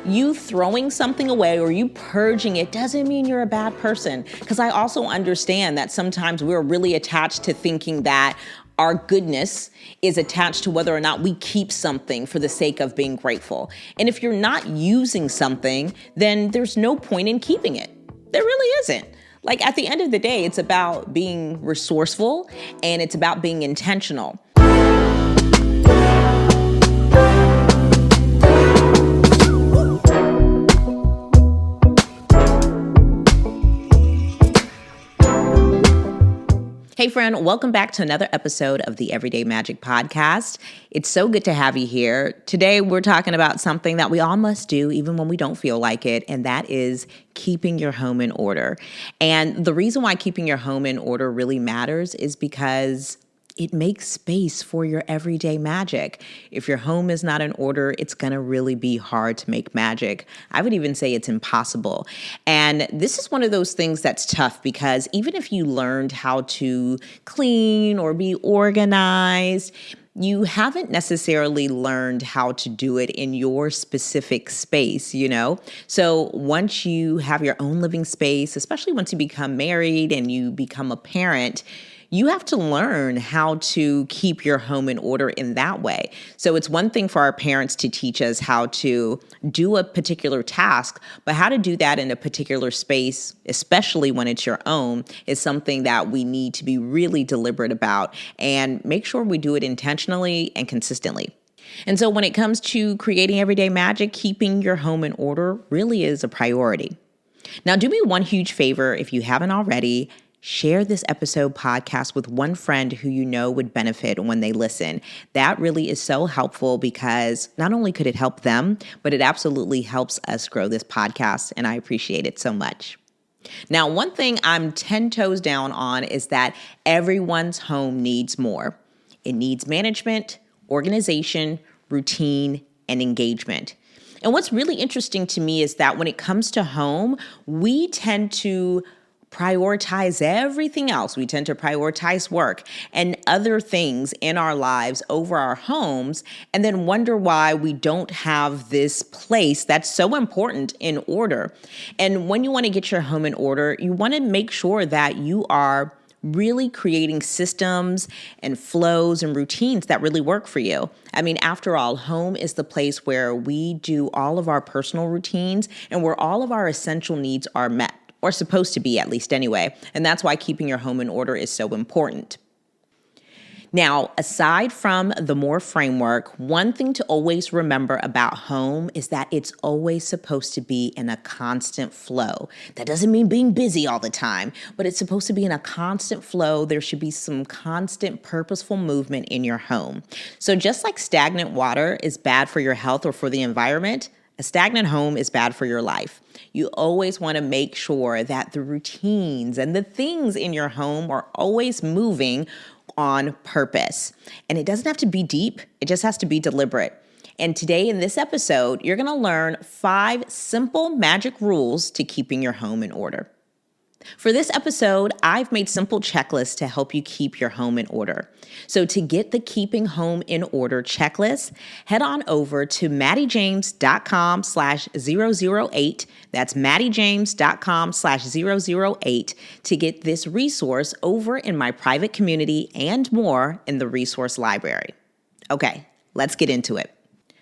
You throwing something away or you purging it doesn't mean you're a bad person. Because I also understand that sometimes we're really attached to thinking that our goodness is attached to whether or not we keep something for the sake of being grateful. And if you're not using something, then there's no point in keeping it. There really isn't. Like at the end of the day, it's about being resourceful and it's about being intentional. Hey friend, welcome back to another episode of the Everyday Magic Podcast. It's so good to have you here. Today we're talking about something that we all must do even when we don't feel like it, and that is keeping your home in order. And the reason why keeping your home in order really matters is because it makes space for your everyday magic. If your home is not in order, it's going to really be hard to make magic. I would even say it's impossible. And this is one of those things that's tough because even if you learned how to clean or be organized, you haven't necessarily learned how to do it in your specific space, you know? So once you have your own living space, especially once you become married and you become a parent, you have to learn how to keep your home in order in that way. So it's one thing for our parents to teach us how to do a particular task, but how to do that in a particular space, especially when it's your own, is something that we need to be really deliberate about and make sure we do it intentionally and consistently. And so when it comes to creating everyday magic, keeping your home in order really is a priority. Now, do me one huge favor if you haven't already. Share this episode podcast with one friend who you know would benefit when they listen. That really is so helpful because not only could it help them, but it absolutely helps us grow this podcast, and I appreciate it so much. Now, one thing I'm 10 toes down on is that everyone's home needs more. It needs management, organization, routine, and engagement. And what's really interesting to me is that when it comes to home, we tend to prioritize everything else. We tend to prioritize work and other things in our lives over our homes, and then wonder why we don't have this place that's so important in order. And when you want to get your home in order, you want to make sure that you are really creating systems and flows and routines that really work for you. I mean, after all, home is the place where we do all of our personal routines and where all of our essential needs are met. Or supposed to be, at least anyway. And that's why keeping your home in order is so important. Now, aside from the more framework, one thing to always remember about home is that it's always supposed to be in a constant flow. That doesn't mean being busy all the time, but it's supposed to be in a constant flow. There should be some constant purposeful movement in your home. So just like stagnant water is bad for your health or for the environment, a stagnant home is bad for your life. You always want to make sure that the routines and the things in your home are always moving on purpose. And it doesn't have to be deep. It just has to be deliberate. And today in this episode, you're going to learn 5 simple magic rules to keeping your home in order. For this episode, I've made simple checklists to help you keep your home in order. So to get the Keeping Home in Order checklist, head on over to mattiejames.com/008. That's mattiejames.com/008 to get this resource over in my private community and more in the resource library. Okay, let's get into it.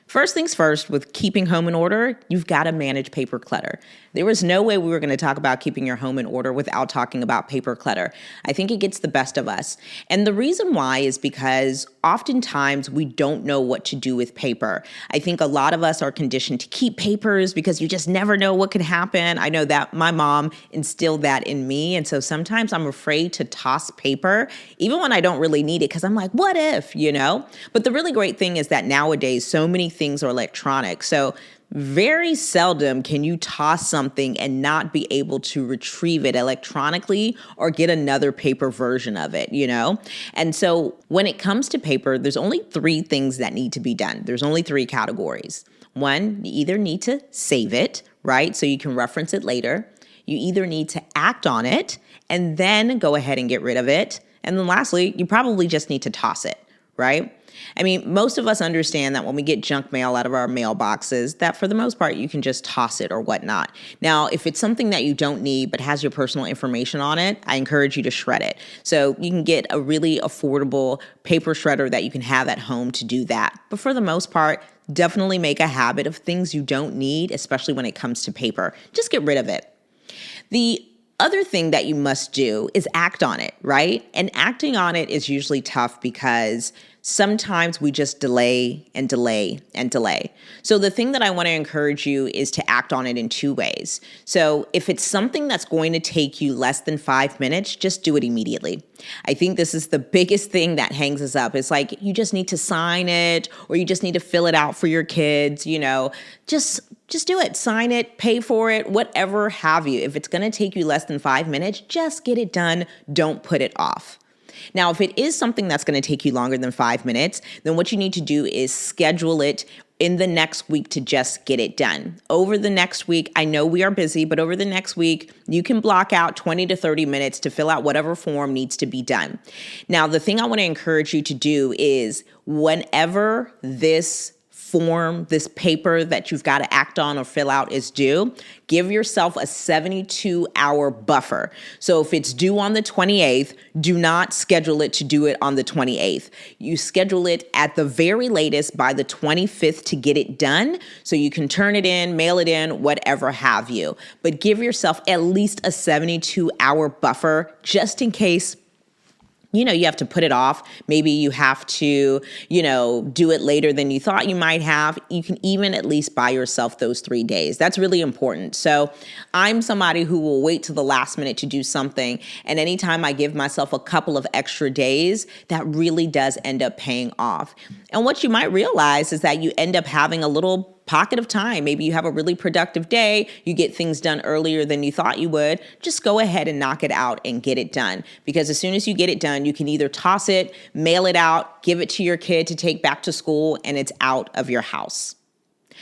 First things first, with keeping home in order, you've got to manage paper clutter. There was no way we were going to talk about keeping your home in order without talking about paper clutter. I think it gets the best of us. And the reason why is because oftentimes we don't know what to do with paper. I think a lot of us are conditioned to keep papers because you just never know what could happen. I know that my mom instilled that in me. And so sometimes I'm afraid to toss paper, even when I don't really need it, because I'm like, what if, you know? But the really great thing is that nowadays, so many things are electronic. So very seldom can you toss something and not be able to retrieve it electronically or get another paper version of it, you know? And so when it comes to paper, there's only 3 things that need to be done. There's only 3 categories. One, you either need to save it, right? So you can reference it later. You either need to act on it and then go ahead and get rid of it. And then lastly, you probably just need to toss it, right? I mean, most of us understand that when we get junk mail out of our mailboxes, that for the most part, you can just toss it or whatnot. Now, if it's something that you don't need but has your personal information on it, I encourage you to shred it. So you can get a really affordable paper shredder that you can have at home to do that. But for the most part, definitely make a habit of things you don't need, especially when it comes to paper. Just get rid of it. The other thing that you must do is act on it, right? And acting on it is usually tough because sometimes we just delay and delay and delay. So the thing that I want to encourage you is to act on it in two ways. So if it's something that's going to take you less than 5 minutes, just do it immediately. I think this is the biggest thing that hangs us up. It's like you just need to sign it or you just need to fill it out for your kids, just do it, sign it, pay for it, whatever have you. If it's going to take you less than 5 minutes, just get it done. Don't put it off. Now, if it is something that's going to take you longer than 5 minutes, then what you need to do is schedule it in the next week to just get it done. Over the next week, I know we are busy, but over the next week, you can block out 20 to 30 minutes to fill out whatever form needs to be done. Now, the thing I want to encourage you to do is whenever this form, this paper that you've got to act on or fill out is due, give yourself a 72-hour buffer. So if it's due on the 28th, do not schedule it to do it on the 28th. You schedule it at the very latest by the 25th to get it done so you can turn it in, mail it in, whatever have you. But give yourself at least a 72-hour buffer just in case you have to put it off. Maybe you have to, do it later than you thought you might have. You can even at least buy yourself those 3 days. That's really important. So I'm somebody who will wait to the last minute to do something. And anytime I give myself a couple of extra days, that really does end up paying off. And what you might realize is that you end up having a little pocket of time. Maybe you have a really productive day. You get things done earlier than you thought you would. Just go ahead and knock it out and get it done. Because as soon as you get it done, you can either toss it, mail it out, give it to your kid to take back to school, and it's out of your house.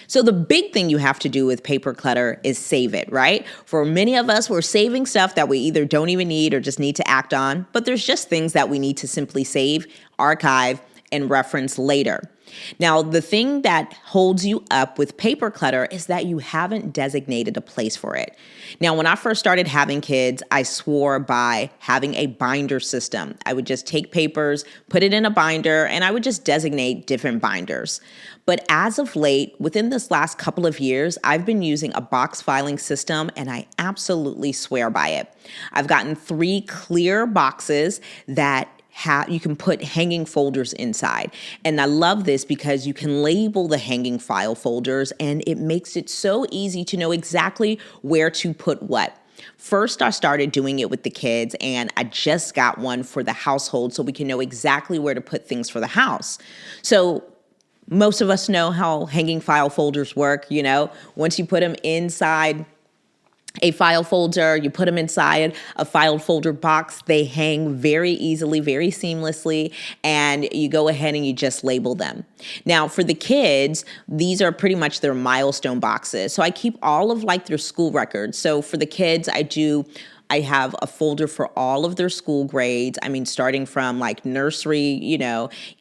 So the big thing you have to do with paper clutter is save it, right? For many of us, we're saving stuff that we either don't even need or just need to act on. But there's just things that we need to simply save, archive, and reference later. Now, the thing that holds you up with paper clutter is that you haven't designated a place for it. Now, when I first started having kids, I swore by having a binder system. I would just take papers, put it in a binder, and I would just designate different binders. But as of late, within this last couple of years, I've been using a box filing system, and I absolutely swear by it. I've gotten 3 clear boxes that you can put hanging folders inside. And I love this because you can label the hanging file folders and it makes it so easy to know exactly where to put what. First, I started doing it with the kids and I just got one for the household so we can know exactly where to put things for the house. So most of us know how hanging file folders work, once you put them inside a file folder, you put them inside a file folder box, they hang very easily, very seamlessly, and you go ahead and you just label them. Now, for the kids, these are pretty much their milestone boxes. So I keep all of their school records. So for the kids, I have a folder for all of their school grades. I mean, starting from nursery,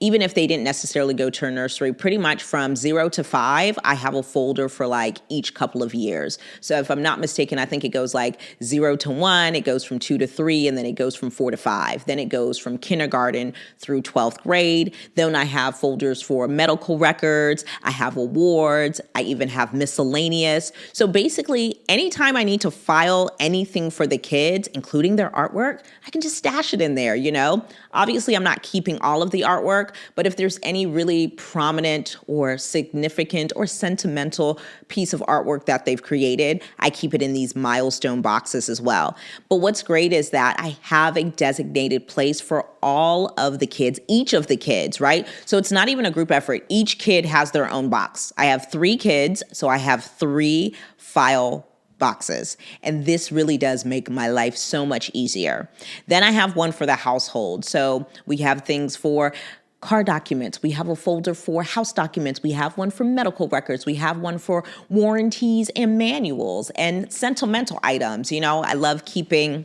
even if they didn't necessarily go to a nursery, pretty much from 0 to 5, I have a folder for each couple of years. So if I'm not mistaken, I think it goes 0 to 1, it goes from 2 to 3, and then it goes from 4 to 5. Then it goes from kindergarten through 12th grade. Then I have folders for medical records. I have awards. I even have miscellaneous. So basically, anytime I need to file anything for the kids, including their artwork, I can just stash it in there, Obviously, I'm not keeping all of the artwork, but if there's any really prominent or significant or sentimental piece of artwork that they've created, I keep it in these milestone boxes as well. But what's great is that I have a designated place for all of the kids, each of the kids, right? So it's not even a group effort. Each kid has their own box. I have 3 kids, so I have 3 file boxes. And this really does make my life so much easier. Then I have one for the household. So we have things for car documents. We have a folder for house documents. We have one for medical records. We have one for warranties and manuals and sentimental items. I love keeping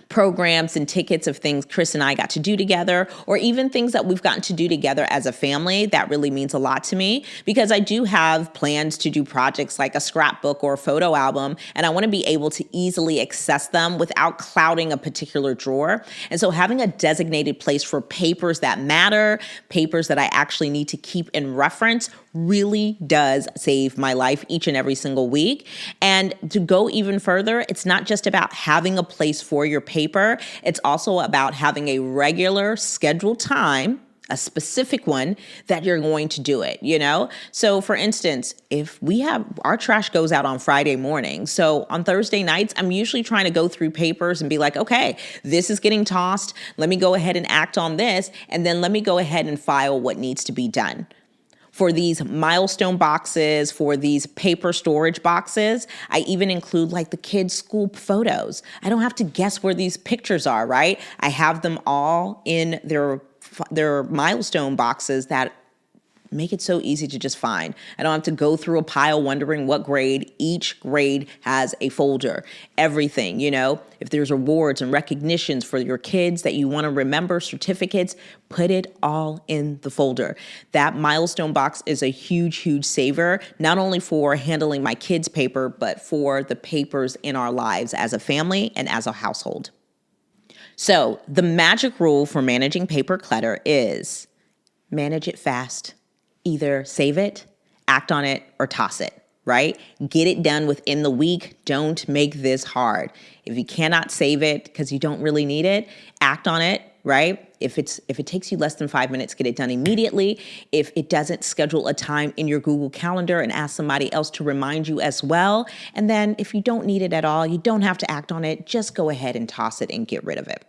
programs and tickets of things Chris and I got to do together, or even things that we've gotten to do together as a family. That really means a lot to me because I do have plans to do projects like a scrapbook or a photo album, and I want to be able to easily access them without clouding a particular drawer. And so having a designated place for papers that matter, papers that I actually need to keep in reference, really does save my life each and every single week. And to go even further, it's not just about having a place for your paper. It's also about having a regular scheduled time, a specific one that you're going to do it, you know? So for instance, if our trash goes out on Friday morning. So on Thursday nights, I'm usually trying to go through papers and be like, okay, this is getting tossed. Let me go ahead and act on this. And then let me go ahead and file what needs to be done. For these milestone boxes, for these paper storage boxes, I even include like the kids' school photos. I don't have to guess where these pictures are, right? I have them all in their milestone boxes that make it so easy to just find. I don't have to go through a pile wondering what grade. Each grade has a folder. Everything, you know, if there's awards and recognitions for your kids that you want to remember, certificates, put it all in the folder. That milestone box is a huge, huge saver, not only for handling my kids' paper, but for the papers in our lives as a family and as a household. So the magic rule for managing paper clutter is manage it fast. Either save it, act on it, or toss it, right? Get it done within the week. Don't make this hard. If you cannot save it because you don't really need it, act on it, right? If it takes you less than 5 minutes, get it done immediately. If it doesn't, schedule a time in your Google Calendar and ask somebody else to remind you as well. And then if you don't need it at all, you don't have to act on it. Just go ahead and toss it and get rid of it.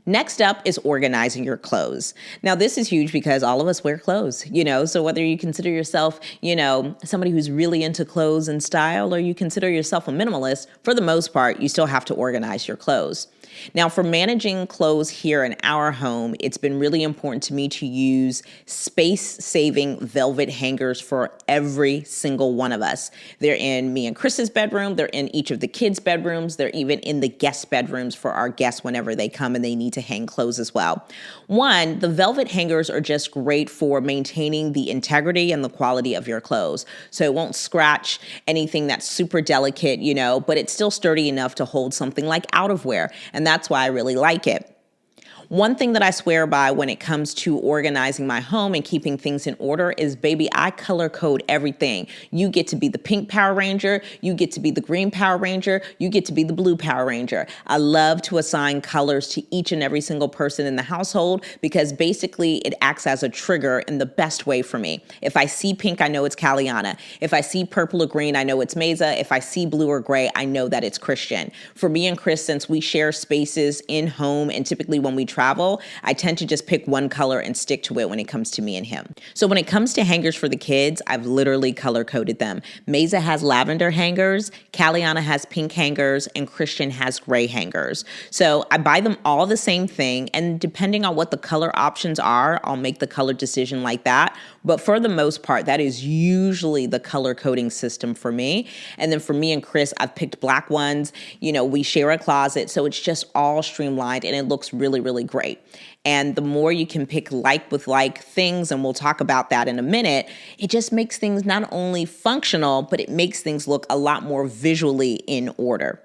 Next up is organizing your clothes. Now, this is huge because all of us wear clothes, you know, so whether you consider yourself, you know, somebody who's really into clothes and style, or you consider yourself a minimalist, for the most part, you still have to organize your clothes. Now, for managing clothes here in our home, it's been really important to me to use space-saving velvet hangers for every single one of us. They're in me and Chris's bedroom. They're in each of the kids' bedrooms. They're even in the guest bedrooms for our guests whenever they come and they need to hang clothes as well. One, the velvet hangers are just great for maintaining the integrity and the quality of your clothes. So it won't scratch anything that's super delicate, you know, but it's still sturdy enough to hold something like outerwear. And that's why I really like it. One thing that I swear by when it comes to organizing my home and keeping things in order is, baby, I color code everything. You get to be the pink Power Ranger. You get to be the green Power Ranger. You get to be the blue Power Ranger. I love to assign colors to each and every single person in the household because basically it acts as a trigger in the best way for me. If I see pink, I know it's Caliana. If I see purple or green, I know it's Mesa. If I see blue or gray, I know that it's Christian. For me and Chris, since we share spaces in home and typically when we travel, I tend to just pick one color and stick to it when it comes to me and him. So when it comes to hangers for the kids, I've literally color coded them. Mesa has lavender hangers, Caliana has pink hangers, and Christian has gray hangers. So I buy them all the same thing, and depending on what the color options are, I'll make the color decision like that. But for the most part, that is usually the color coding system for me. And then for me and Chris, I've picked black ones. You know, we share a closet, so it's just all streamlined and it looks really, really great. And the more you can pick like with like things, and we'll talk about that in a minute, it just makes things not only functional, but it makes things look a lot more visually in order.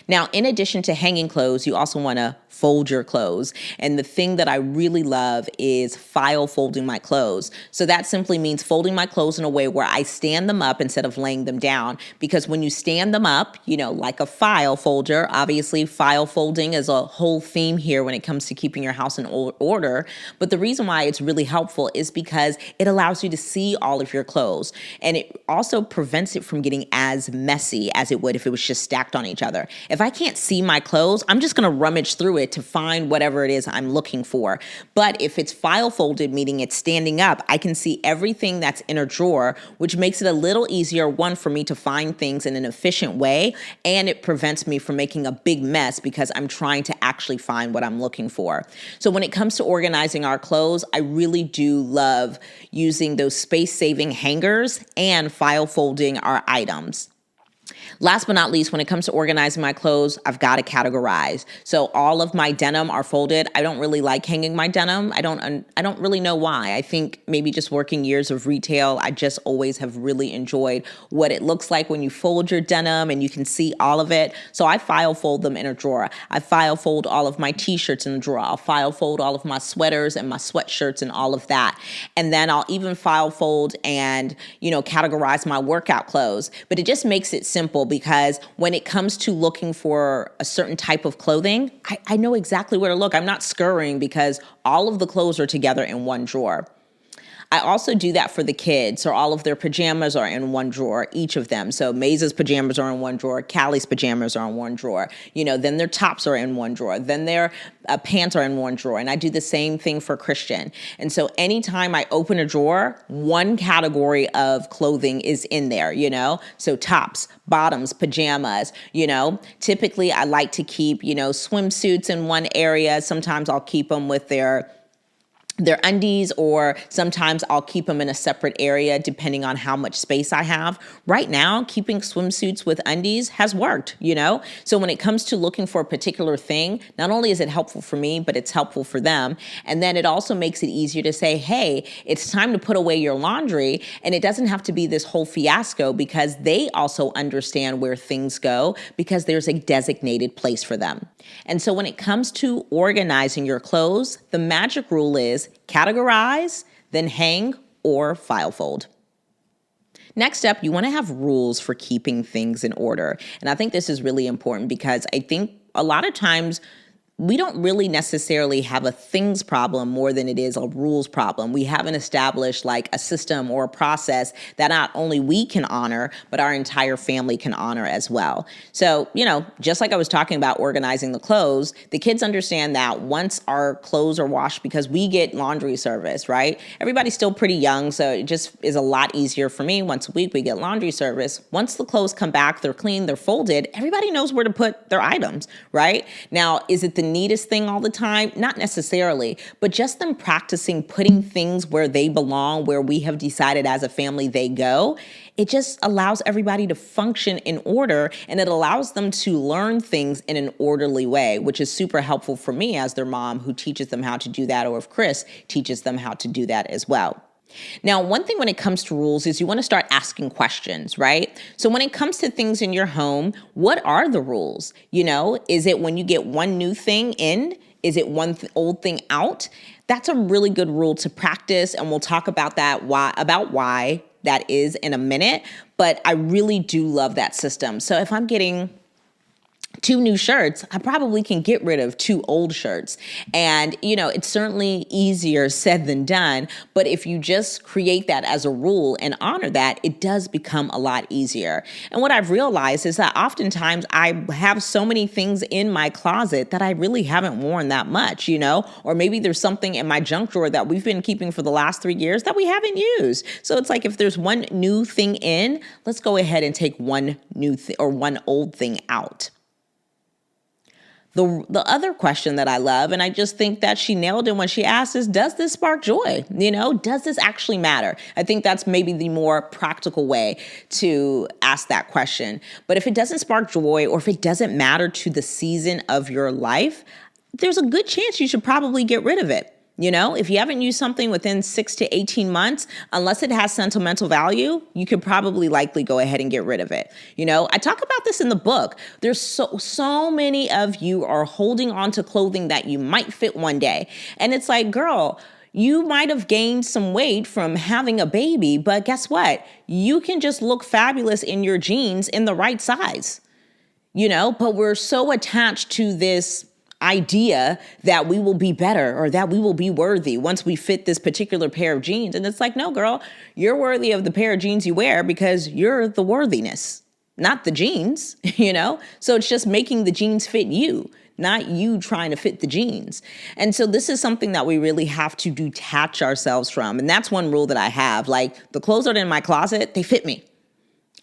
Now, in addition to hanging clothes, you also want to fold your clothes. And the thing that I really love is file folding my clothes. So that simply means folding my clothes in a way where I stand them up instead of laying them down. Because when you stand them up, you know, like a file folder, obviously file folding is a whole theme here when it comes to keeping your house in order. But the reason why it's really helpful is because it allows you to see all of your clothes. And it also prevents it from getting as messy as it would if it was just stacked on each other. If I can't see my clothes, I'm just going to rummage through it to find whatever it is I'm looking for. But if it's file folded, meaning it's standing up, I can see everything that's in a drawer, which makes it a little easier, one, for me to find things in an efficient way, and it prevents me from making a big mess because I'm trying to actually find what I'm looking for. So when it comes to organizing our clothes, I really do love using those space-saving hangers and file folding our items. Last but not least, when it comes to organizing my clothes, I've got to categorize. So all of my denim are folded. I don't really like hanging my denim. I don't really know why. I think maybe just working years of retail, I just always have really enjoyed what it looks like when you fold your denim and you can see all of it. So I file fold them in a drawer. I file fold all of my t-shirts in a drawer. I'll file fold all of my sweaters and my sweatshirts and all of that. And then I'll even file fold and, categorize my workout clothes. But it just makes it simple because when it comes to looking for a certain type of clothing, I know exactly where to look. I'm not scurrying because all of the clothes are together in one drawer. I also do that for the kids. So all of their pajamas are in one drawer, each of them. So Maze's pajamas are in one drawer. Callie's pajamas are in one drawer. Then their tops are in one drawer. Then their pants are in one drawer. And I do the same thing for Christian. And so anytime I open a drawer, one category of clothing is in there, So tops, bottoms, pajamas, Typically I like to keep, swimsuits in one area. Sometimes I'll keep them with their undies, or sometimes I'll keep them in a separate area depending on how much space I have. Right now, keeping swimsuits with undies has worked, So when it comes to looking for a particular thing, not only is it helpful for me, but it's helpful for them. And then it also makes it easier to say, hey, it's time to put away your laundry. And it doesn't have to be this whole fiasco because they also understand where things go because there's a designated place for them. And so when it comes to organizing your clothes, the magic rule is categorize, then hang or file fold. Next up, you want to have rules for keeping things in order. And I think this is really important because I think a lot of times we don't really necessarily have a things problem more than it is a rules problem. We haven't established like a system or a process that not only we can honor, but our entire family can honor as well. So, just like I was talking about organizing the clothes, the kids understand that once our clothes are washed, because we get laundry service, right? Everybody's still pretty young, so it just is a lot easier for me. Once a week, we get laundry service. Once the clothes come back, they're clean, they're folded, everybody knows where to put their items, right? Now, is it the neatest thing all the time? Not necessarily, but just them practicing putting things where they belong, where we have decided as a family they go, it just allows everybody to function in order, and it allows them to learn things in an orderly way, which is super helpful for me as their mom who teaches them how to do that, or if Chris teaches them how to do that as well. Now, one thing when it comes to rules is you want to start asking questions, right? So when it comes to things in your home, what are the rules? Is it when you get one new thing in? Is it one old thing out? That's a really good rule to practice, and we'll talk about why that is in a minute. But I really do love that system. So if I'm getting 2 new shirts, I probably can get rid of 2 old shirts. And, it's certainly easier said than done. But if you just create that as a rule and honor that, it does become a lot easier. And what I've realized is that oftentimes I have so many things in my closet that I really haven't worn that much, or maybe there's something in my junk drawer that we've been keeping for the last 3 years that we haven't used. So it's like if there's one new thing in, let's go ahead and take one new or one old thing out. The other question that I love, and I just think that she nailed it when she asked, is does this spark joy? Does this actually matter? I think that's maybe the more practical way to ask that question. But if it doesn't spark joy, or if it doesn't matter to the season of your life, there's a good chance you should probably get rid of it. If you haven't used something within 6 to 18 months, unless it has sentimental value, you could probably likely go ahead and get rid of it. I talk about this in the book. There's so many of you are holding on to clothing that you might fit one day. And it's like, girl, you might have gained some weight from having a baby, but guess what? You can just look fabulous in your jeans in the right size, but we're so attached to this idea that we will be better or that we will be worthy once we fit this particular pair of jeans. And it's like, no, girl, you're worthy of the pair of jeans you wear because you're the worthiness, not the jeans, So it's just making the jeans fit you, not you trying to fit the jeans. And so this is something that we really have to detach ourselves from. And that's one rule that I have. Like, the clothes that are in my closet, they fit me.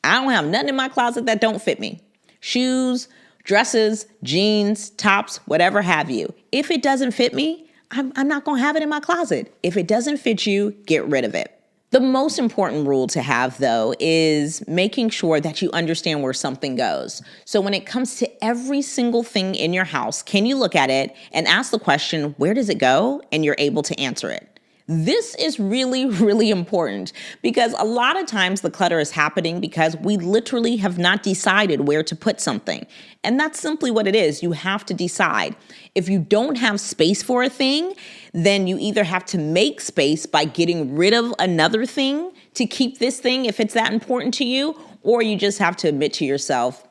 I don't have nothing in my closet that don't fit me. Shoes, dresses, jeans, tops, whatever have you. If it doesn't fit me, I'm not going to have it in my closet. If it doesn't fit you, get rid of it. The most important rule to have, though, is making sure that you understand where something goes. So when it comes to every single thing in your house, can you look at it and ask the question, where does it go? And you're able to answer it. This is really, really important because a lot of times the clutter is happening because we literally have not decided where to put something. And that's simply what it is. You have to decide. If you don't have space for a thing, then you either have to make space by getting rid of another thing to keep this thing if it's that important to you, or you just have to admit to yourself,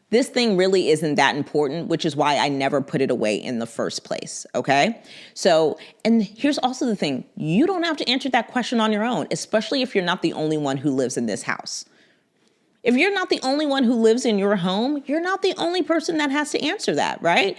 this thing really isn't that important, which is why I never put it away in the first place, okay? So, and here's also the thing. You don't have to answer that question on your own, especially if you're not the only one who lives in this house. If you're not the only one who lives in your home, you're not the only person that has to answer that, right?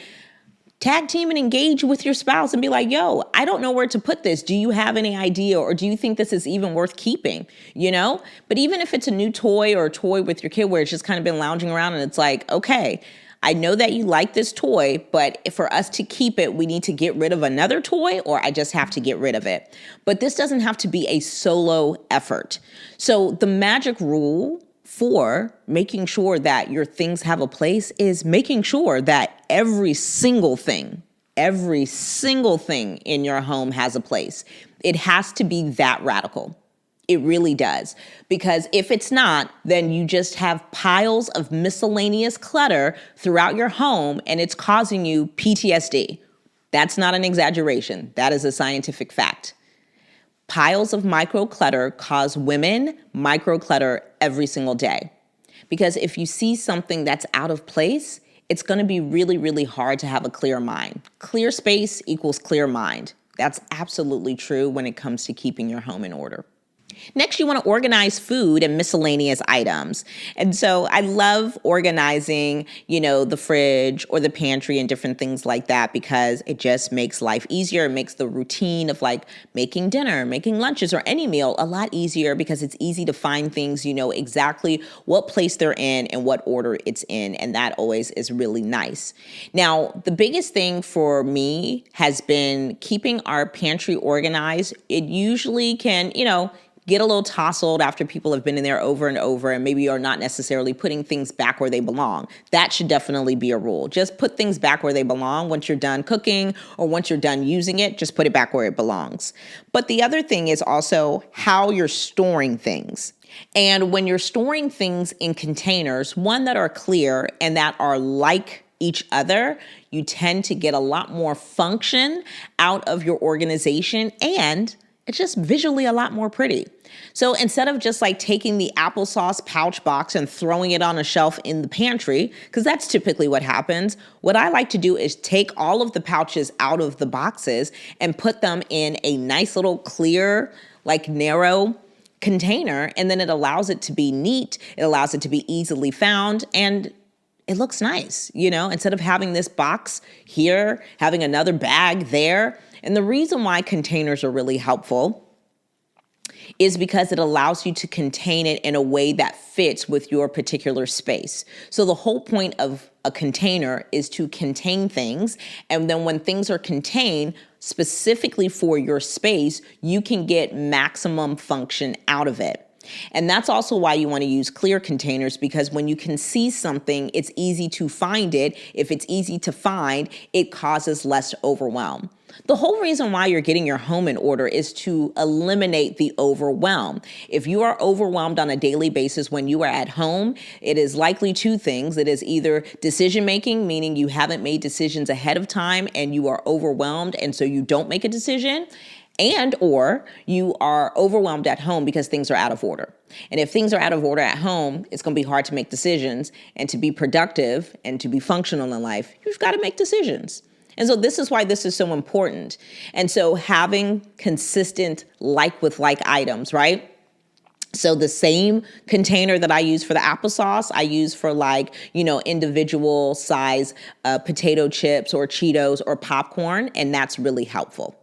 Tag team and engage with your spouse and be like, yo, I don't know where to put this. Do you have any idea? Or do you think this is even worth keeping? You know, but even if it's a new toy or a toy with your kid where it's just kind of been lounging around and it's like, okay, I know that you like this toy, but for us to keep it, we need to get rid of another toy or I just have to get rid of it. But this doesn't have to be a solo effort. So the magic rule for making sure that your things have a place is making sure that every single thing in your home has a place. It has to be that radical. It really does. Because if it's not, then you just have piles of miscellaneous clutter throughout your home and it's causing you PTSD. That's not an exaggeration. That is a scientific fact. Piles of micro-clutter cause women micro-clutter every single day. Because if you see something that's out of place, it's going to be really, really hard to have a clear mind. Clear space equals clear mind. That's absolutely true when it comes to keeping your home in order. Next, you want to organize food and miscellaneous items. And so I love organizing, the fridge or the pantry and different things like that because it just makes life easier. It makes the routine of like making dinner, making lunches, or any meal a lot easier because it's easy to find things, exactly what place they're in and what order it's in. And that always is really nice. Now, the biggest thing for me has been keeping our pantry organized. It usually can, get a little tousled after people have been in there over and over and maybe are not necessarily putting things back where they belong. That should definitely be a rule. Just put things back where they belong. Once you're done cooking or once you're done using it, just put it back where it belongs. But the other thing is also how you're storing things. And when you're storing things in containers, one that are clear and that are like each other, you tend to get a lot more function out of your organization and it's just visually a lot more pretty. So instead of just like taking the applesauce pouch box and throwing it on a shelf in the pantry, because that's typically what happens, what I like to do is take all of the pouches out of the boxes and put them in a nice little clear, like narrow container. And then it allows it to be neat. It allows it to be easily found. And it looks nice, instead of having this box here, having another bag there. And the reason why containers are really helpful is because it allows you to contain it in a way that fits with your particular space. So the whole point of a container is to contain things. And then when things are contained specifically for your space, you can get maximum function out of it. And that's also why you want to use clear containers because when you can see something, it's easy to find it. If it's easy to find, it causes less overwhelm. The whole reason why you're getting your home in order is to eliminate the overwhelm. If you are overwhelmed on a daily basis when you are at home, it is likely two things. It is either decision making, meaning you haven't made decisions ahead of time and you are overwhelmed and so you don't make a decision. And or you are overwhelmed at home because things are out of order. And if things are out of order at home, it's going to be hard to make decisions. And to be productive and to be functional in life, you've got to make decisions. And so this is why this is so important. And so having consistent like with like items, right? So the same container that I use for the applesauce, I use for individual size potato chips or Cheetos or popcorn. And that's really helpful.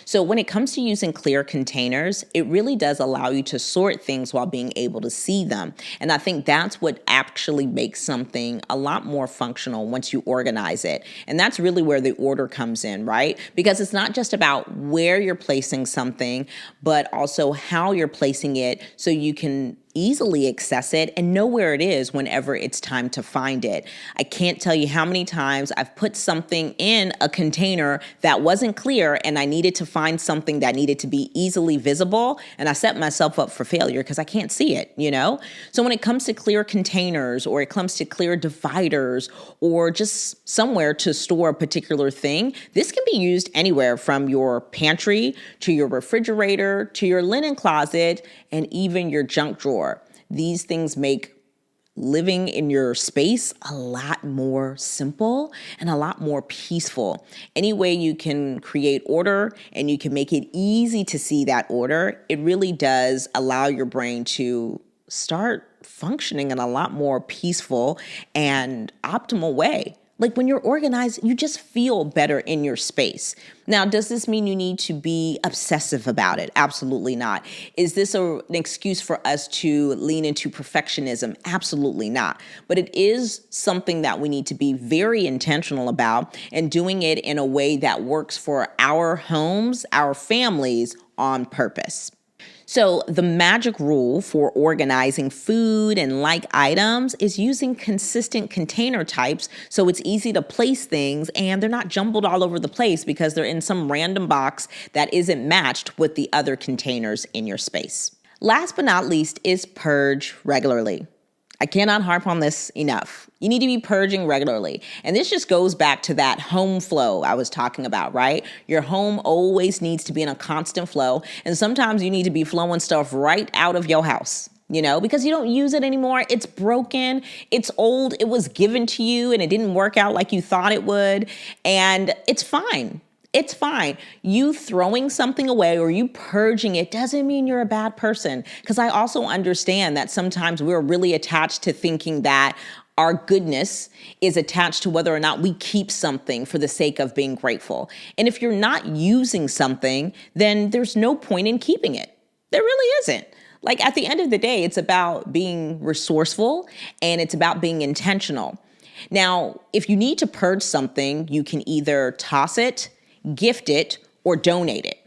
So when it comes to using clear containers, it really does allow you to sort things while being able to see them. And I think that's what actually makes something a lot more functional once you organize it. And that's really where the order comes in, right? Because it's not just about where you're placing something, but also how you're placing it so you can easily access it and know where it is whenever it's time to find it. I can't tell you how many times I've put something in a container that wasn't clear and I needed to find something that needed to be easily visible, and I set myself up for failure because I can't see it, you know? So when it comes to clear containers, or it comes to clear dividers, or just somewhere to store a particular thing, this can be used anywhere from your pantry to your refrigerator to your linen closet and even your junk drawer. These things make living in your space a lot more simple and a lot more peaceful. Any way you can create order and you can make it easy to see that order, it really does allow your brain to start functioning in a lot more peaceful and optimal way. Like when you're organized, you just feel better in your space. Now, does this mean you need to be obsessive about it? Absolutely not. Is this an excuse for us to lean into perfectionism? Absolutely not. But it is something that we need to be very intentional about, and doing it in a way that works for our homes, our families, on purpose. So the magic rule for organizing food and like items is using consistent container types so it's easy to place things and they're not jumbled all over the place because they're in some random box that isn't matched with the other containers in your space. Last but not least is purge regularly. I cannot harp on this enough. You need to be purging regularly. And this just goes back to that home flow I was talking about, right? Your home always needs to be in a constant flow. And sometimes you need to be flowing stuff right out of your house, you know, because you don't use it anymore. It's broken. It's old. It was given to you and it didn't work out like you thought it would. And it's fine. It's fine. You throwing something away or you purging it doesn't mean you're a bad person. Because I also understand that sometimes we're really attached to thinking that our goodness is attached to whether or not we keep something for the sake of being grateful. And if you're not using something, then there's no point in keeping it. There really isn't. Like at the end of the day, it's about being resourceful and it's about being intentional. Now, if you need to purge something, you can either toss it, gift it, or donate it.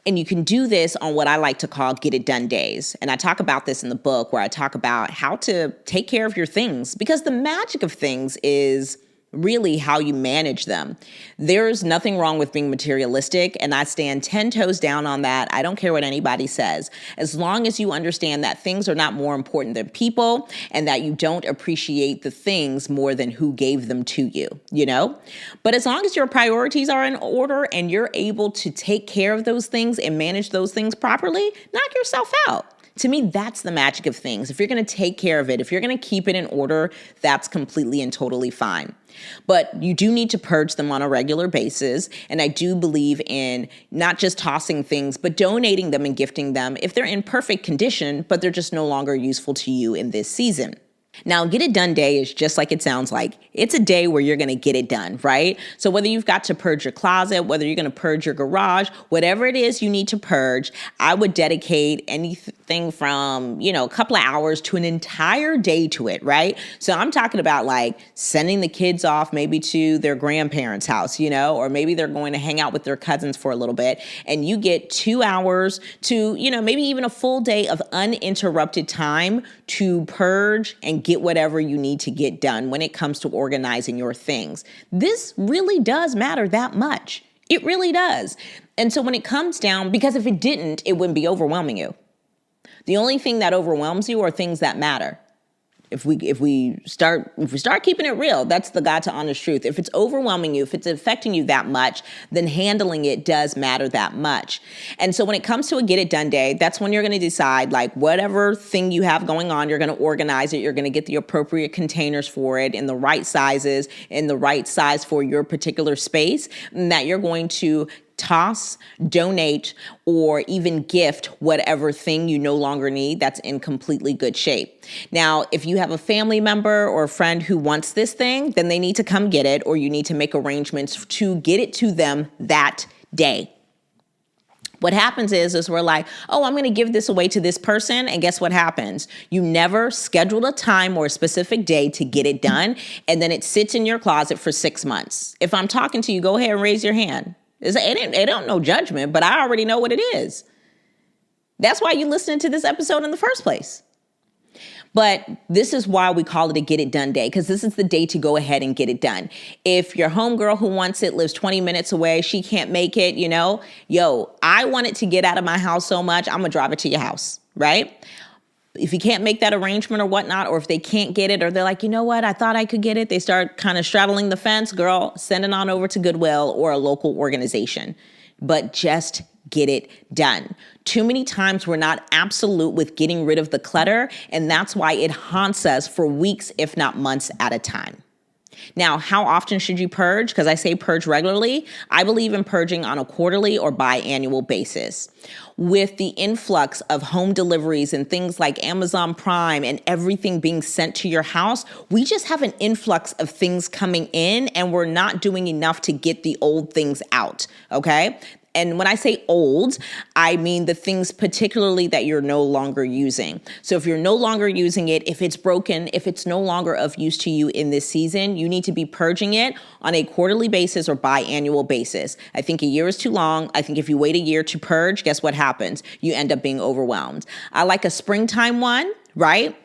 And you can do this on what I like to call get it done days. And I talk about this in the book where I talk about how to take care of your things, because the magic of things is really how you manage them. There's nothing wrong with being materialistic, and I stand 10 toes down on that. I don't care what anybody says. As long as you understand that things are not more important than people and that you don't appreciate the things more than who gave them to you, you know? But as long as your priorities are in order and you're able to take care of those things and manage those things properly, knock yourself out. To me, that's the magic of things. If you're going to take care of it, if you're going to keep it in order, that's completely and totally fine. But you do need to purge them on a regular basis. And I do believe in not just tossing things, but donating them and gifting them if they're in perfect condition, but they're just no longer useful to you in this season. Now, Get It Done Day is just like it sounds like. It's a day where you're going to get it done, right? So whether you've got to purge your closet, whether you're going to purge your garage, whatever it is you need to purge, I would dedicate anything from, a couple of hours to an entire day to it, right? So I'm talking about like sending the kids off maybe to their grandparents' house, or maybe they're going to hang out with their cousins for a little bit. And you get 2 hours to, maybe even a full day of uninterrupted time to purge and get whatever you need to get done when it comes to organizing your things. This really does matter that much. It really does. And so when it comes down, because if it didn't, it wouldn't be overwhelming you. The only thing that overwhelms you are things that matter. If we start keeping it real, that's the God to honest truth. If it's overwhelming you, if it's affecting you that much, then handling it does matter that much. And so when it comes to a Get It Done Day, that's when you're going to decide, like, whatever thing you have going on, you're going to organize it. You're going to get the appropriate containers for it in the right sizes, in the right size for your particular space, and that you're going to toss, donate, or even gift whatever thing you no longer need that's in completely good shape. Now, if you have a family member or a friend who wants this thing, then they need to come get it, or you need to make arrangements to get it to them that day. What happens is we're like, oh, I'm going to give this away to this person. And guess what happens? You never scheduled a time or a specific day to get it done. And then it sits in your closet for 6 months. If I'm talking to you, go ahead and raise your hand. It don't no judgment, but I already know what it is. That's why you're listening to this episode in the first place. But this is why we call it a get it done day, because this is the day to go ahead and get it done. If your homegirl who wants it lives 20 minutes away, she can't make it, I want it to get out of my house so much, I'm going to drive it to your house, right? If you can't make that arrangement or whatnot, or if they can't get it, or they're like, you know what, I thought I could get it. They start kind of straddling the fence, girl, send it on over to Goodwill or a local organization. But just get it done. Too many times we're not absolute with getting rid of the clutter, and that's why it haunts us for weeks, if not months at a time. Now, how often should you purge? Because I say purge regularly. I believe in purging on a quarterly or biannual basis. With the influx of home deliveries and things like Amazon Prime and everything being sent to your house, we just have an influx of things coming in, and we're not doing enough to get the old things out, okay? And when I say old, I mean the things particularly that you're no longer using. So if you're no longer using it, if it's broken, if it's no longer of use to you in this season, you need to be purging it on a quarterly basis or biannual basis. I think a year is too long. I think if you wait a year to purge, guess what happens? You end up being overwhelmed. I like a springtime one, right?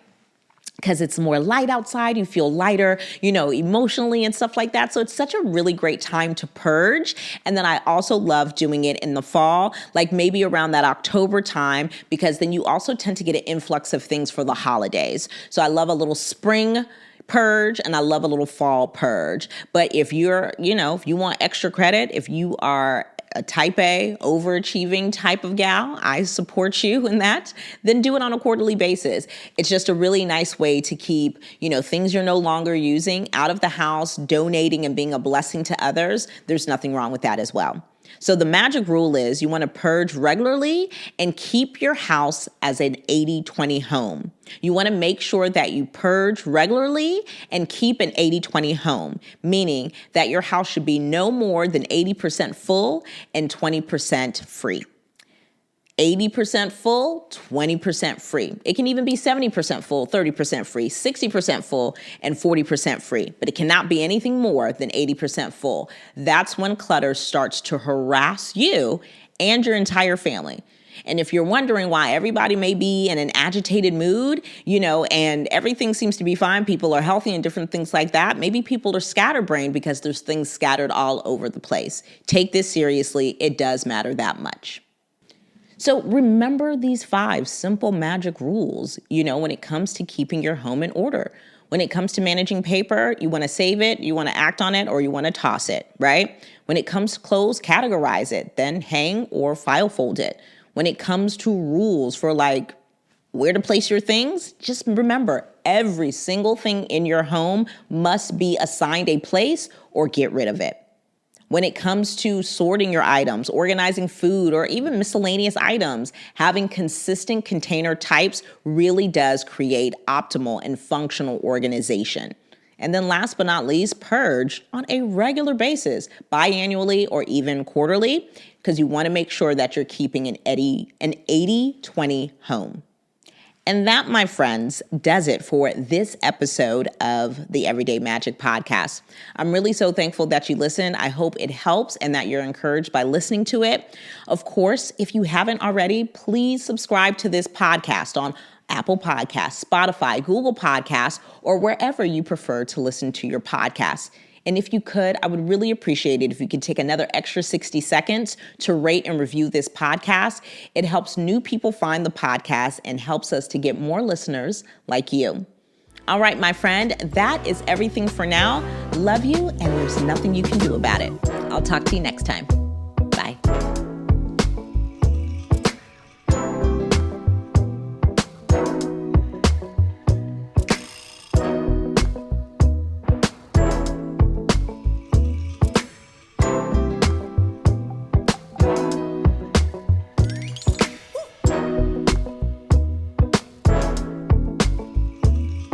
Because it's more light outside, you feel lighter, emotionally and stuff like that. So it's such a really great time to purge. And then I also love doing it in the fall, like maybe around that October time, because then you also tend to get an influx of things for the holidays. So I love a little spring purge and I love a little fall purge. But if if you want extra credit, if you are a type A, overachieving type of gal, I support you in that, then do it on a quarterly basis. It's just a really nice way to keep, things you're no longer using out of the house, donating and being a blessing to others. There's nothing wrong with that as well. So the magic rule is you want to purge regularly and keep your house as an 80-20 home. You want to make sure that you purge regularly and keep an 80-20 home, meaning that your house should be no more than 80% full and 20% free. 80% full, 20% free. It can even be 70% full, 30% free, 60% full, and 40% free. But it cannot be anything more than 80% full. That's when clutter starts to harass you and your entire family. And if you're wondering why everybody may be in an agitated mood, and everything seems to be fine, people are healthy and different things like that, maybe people are scatterbrained because there's things scattered all over the place. Take this seriously. It does matter that much. So remember these 5 simple magic rules, when it comes to keeping your home in order. When it comes to managing paper, you want to save it, you want to act on it, or you want to toss it, right? When it comes to clothes, categorize it, then hang or file fold it. When it comes to rules for where to place your things, just remember every single thing in your home must be assigned a place or get rid of it. When it comes to sorting your items, organizing food, or even miscellaneous items, having consistent container types really does create optimal and functional organization. And then last but not least, purge on a regular basis, biannually or even quarterly, because you want to make sure that you're keeping an 80-20 home. And that, my friends, does it for this episode of the Everyday Magic Podcast. I'm really so thankful that you listen. I hope it helps and that you're encouraged by listening to it. Of course, if you haven't already, please subscribe to this podcast on Apple Podcasts, Spotify, Google Podcasts, or wherever you prefer to listen to your podcasts. And if you could, I would really appreciate it if you could take another extra 60 seconds to rate and review this podcast. It helps new people find the podcast and helps us to get more listeners like you. All right, my friend, that is everything for now. Love you, and there's nothing you can do about it. I'll talk to you next time.